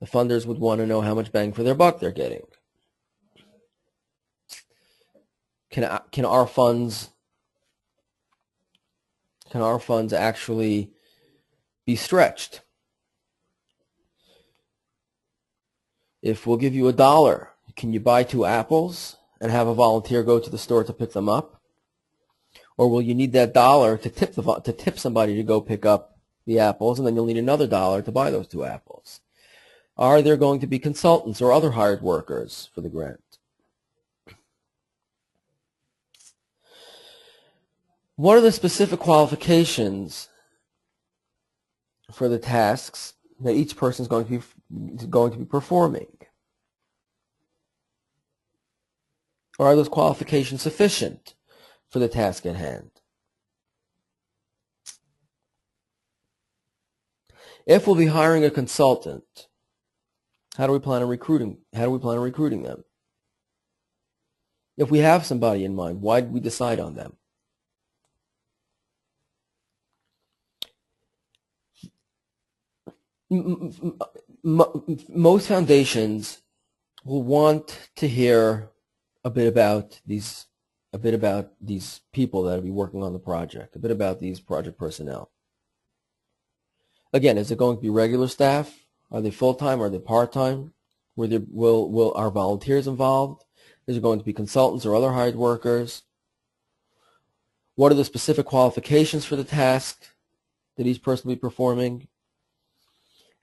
The funders would want to know how much bang for their buck they're getting. Can our funds actually be stretched? If we'll give you $1, can you buy 2 apples and have a volunteer go to the store to pick them up? Or will you need that $1 to tip somebody to go pick up the apples, and then you'll need another $1 to buy those 2 apples? Are there going to be consultants or other hired workers for the grant? What are the specific qualifications for the tasks that each person is going to be performing? Or are those qualifications sufficient for the task at hand? If we'll be hiring a consultant, how do we plan on recruiting them? If we have somebody in mind, why did we decide on them? Most foundations will want to hear a bit about these people that will be working on the project, a bit about these project personnel. Again, is it going to be regular staff? Are they full-time? Are they part-time? Will our volunteers involved? Is it going to be consultants or other hired workers? What are the specific qualifications for the task that each person will be performing?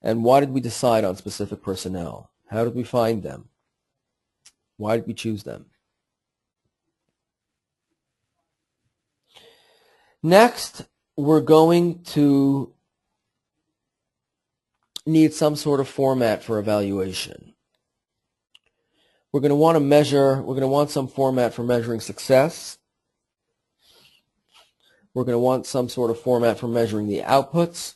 And why did we decide on specific personnel? How did we find them? Why did we choose them? Next, we're going to need some sort of format for evaluation. We're going to want some format for measuring success. We're going to want some sort of format for measuring the outputs.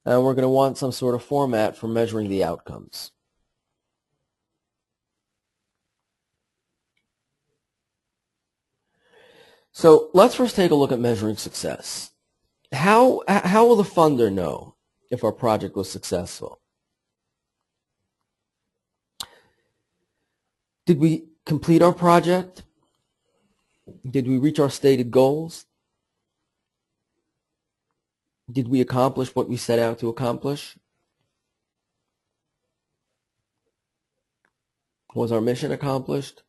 And we're going to want some sort of format for measuring the outcomes. So let's first take a look at measuring success. How will the funder know if our project was successful? Did we complete our project? Did we reach our stated goals? Did we accomplish what we set out to accomplish? Was our mission accomplished?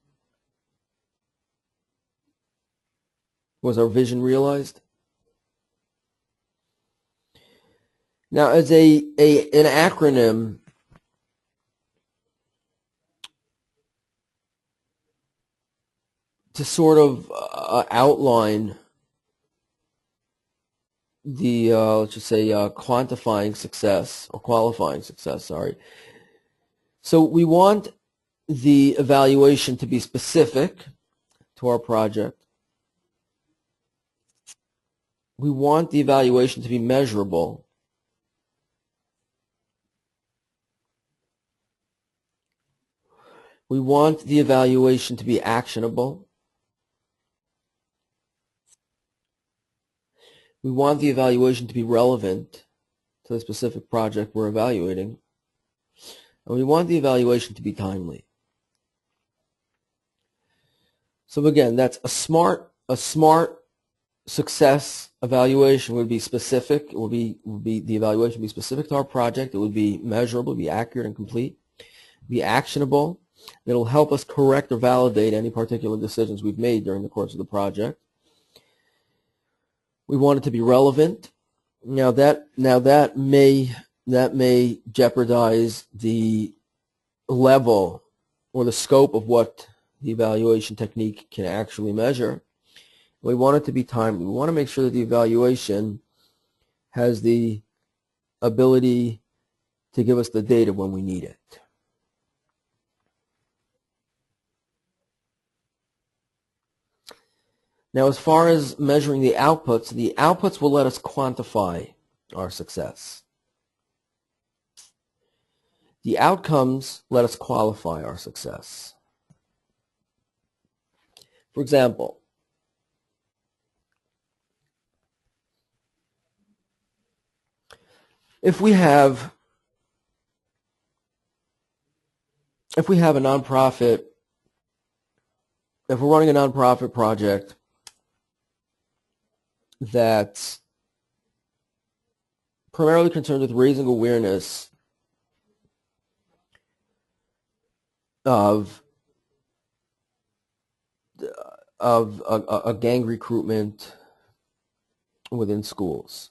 Was our vision realized? Now, as an acronym, to sort of outline the, let's just say, quantifying success, or qualifying success, sorry. So we want the evaluation to be specific to our project. We want the evaluation to be measurable. We want the evaluation to be actionable. We want the evaluation to be relevant to the specific project we're evaluating. And we want the evaluation to be timely. So again, that's a smart success evaluation would be specific. It would be the evaluation would be specific to our project. It would be measurable, be accurate and complete, be actionable. It'll help us correct or validate any particular decisions we've made during the course of the project. We want it to be relevant. Now that may jeopardize the level or the scope of what the evaluation technique can actually measure. We want it to be timely. We want to make sure that the evaluation has the ability to give us the data when we need it. Now, as far as measuring the outputs will let us quantify our success. The outcomes let us qualify our success. For example, if we have if we have a nonprofit, if we're running a nonprofit project that's primarily concerned with raising awareness of a gang recruitment within schools.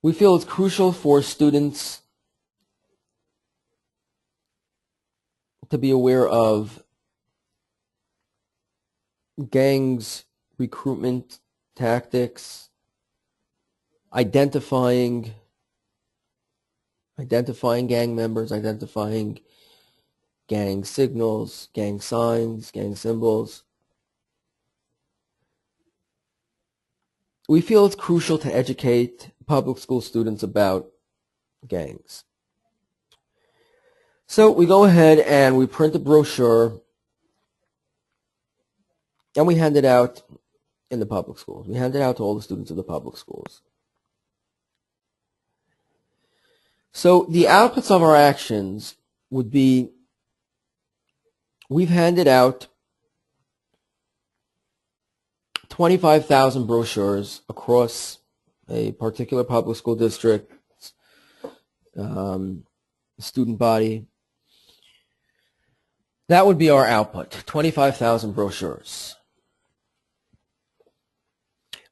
We feel it's crucial for students to be aware of gangs, recruitment tactics, identifying gang members, identifying gang signals, gang signs, gang symbols. We feel it's crucial to educate public school students about gangs. So we go ahead and we print a brochure and we hand it out in the public schools. We hand it out to all the students of the public schools. So the outputs of our actions would be, we've handed out 25,000 brochures across a particular public school district, student body. That would be our output, 25,000 brochures.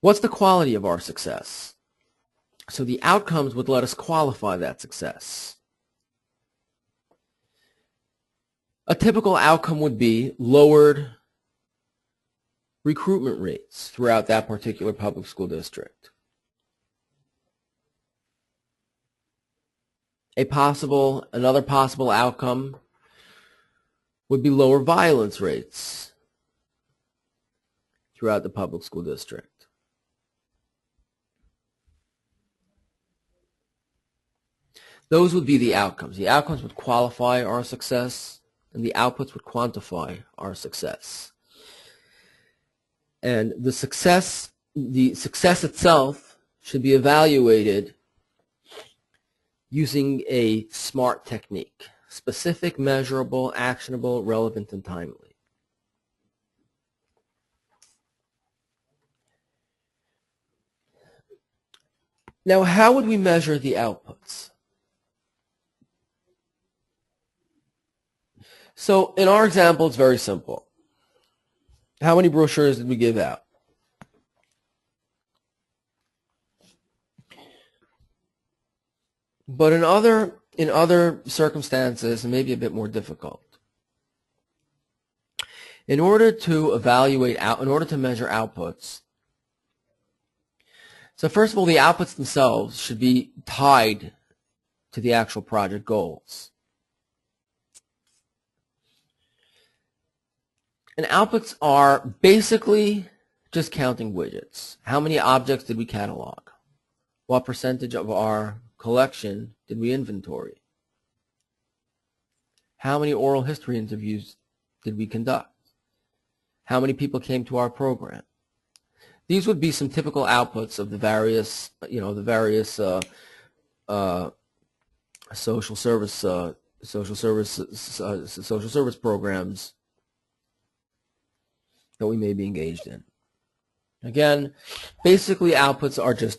What's the quality of our success? So the outcomes would let us qualify that success. A typical outcome would be lowered recruitment rates throughout that particular public school district. Another possible outcome would be lower violence rates throughout the public school district. Those would be the outcomes. The outcomes would qualify our success, and the outputs would quantify our success. And the success itself should be evaluated using a SMART technique: specific, measurable, actionable, relevant, and timely. Now, how would we measure the outputs? So in our example, it's very simple. How many brochures did we give out? But in other circumstances, it may be a bit more difficult. In order to measure outputs, so first of all, the outputs themselves should be tied to the actual project goals. And outputs are basically just counting widgets. How many objects did we catalog? What percentage of our collection did we inventory? How many oral history interviews did we conduct? How many people came to our program? These would be some typical outputs of the various, social service programs that we may be engaged in. Again, basically outputs are just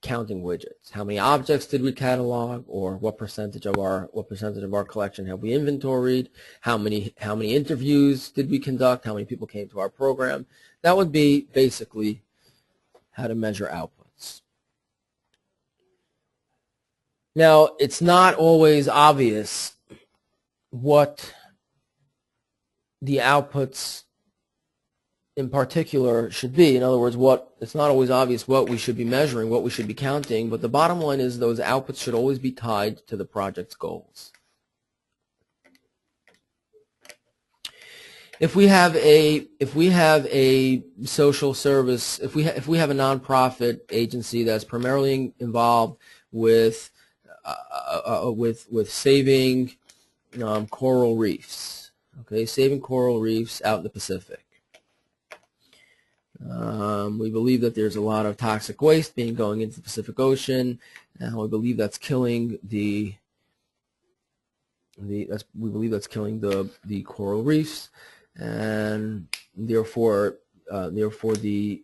counting widgets. How many objects did we catalog, or what percentage of our collection have we inventoried? How many interviews did we conduct? How many people came to our program? That would be basically how to measure outputs. Now, it's not always obvious what the outputs in particular should be. In other words, it's not always obvious what we should be measuring, what we should be counting, but the bottom line is those outputs should always be tied to the project's goals. If we have a social service, if we have a nonprofit agency that's primarily involved with saving coral reefs, okay, saving coral reefs out in the Pacific. We believe that there's a lot of toxic waste going into the Pacific Ocean, and we believe that's killing the We believe that's killing the coral reefs, and therefore the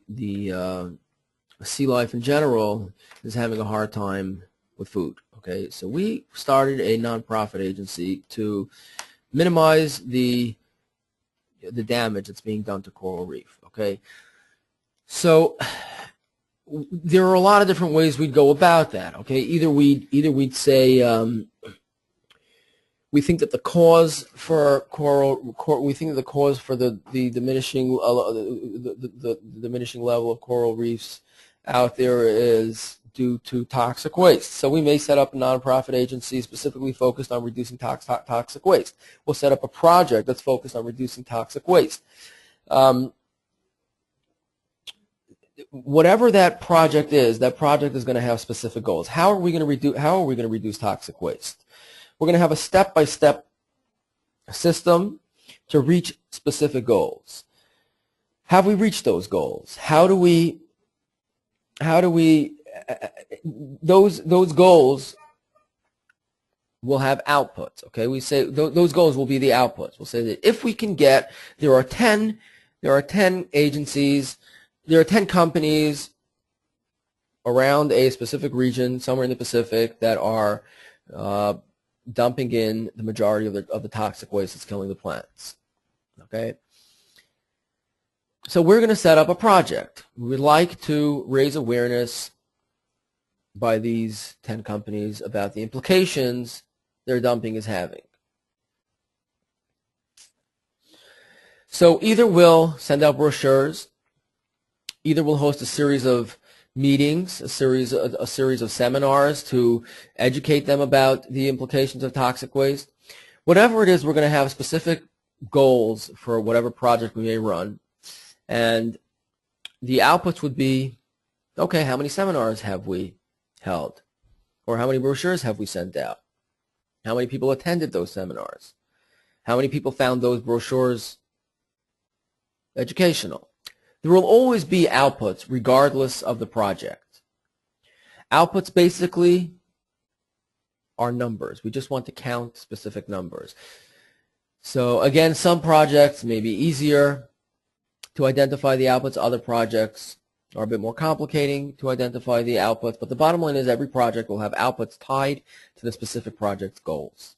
sea life in general is having a hard time with food. Okay, so we started a nonprofit agency to minimize the damage that's being done to coral reef. Okay, so there are a lot of different ways we'd go about that. Okay, either we'd say we think that the cause for we think that the cause for the diminishing the diminishing level of coral reefs out there is due to toxic waste. So we may set up a nonprofit agency specifically focused on reducing toxic waste. We'll set up a project that's focused on reducing toxic waste. Whatever that project is going to have specific goals. How are we going to reduce toxic waste? We're going to have a step-by-step system to reach specific goals. Have we reached those goals? How do we those goals will have outputs. Okay, we say those goals will be the outputs. We'll say that if we can get, there are 10 agencies, there are 10 companies around a specific region, somewhere in the Pacific, that are dumping in the majority of the toxic waste that's killing the plants. Okay, so we're going to set up a project. We would like to raise awareness by these 10 companies about the implications their dumping is having. So either we'll send out brochures, either we'll host a series of meetings, a series of seminars to educate them about the implications of toxic waste. Whatever it is, we're going to have specific goals for whatever project we may run, and the outputs would be, okay, how many seminars have we held? Or how many brochures have we sent out? How many people attended those seminars? How many people found those brochures educational? There will always be outputs regardless of the project. Outputs basically are numbers. We just want to count specific numbers. So again, some projects may be easier to identify the outputs. Other projects are a bit more complicating to identify the outputs. But the bottom line is every project will have outputs tied to the specific project's goals.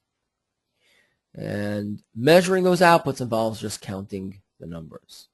And measuring those outputs involves just counting the numbers.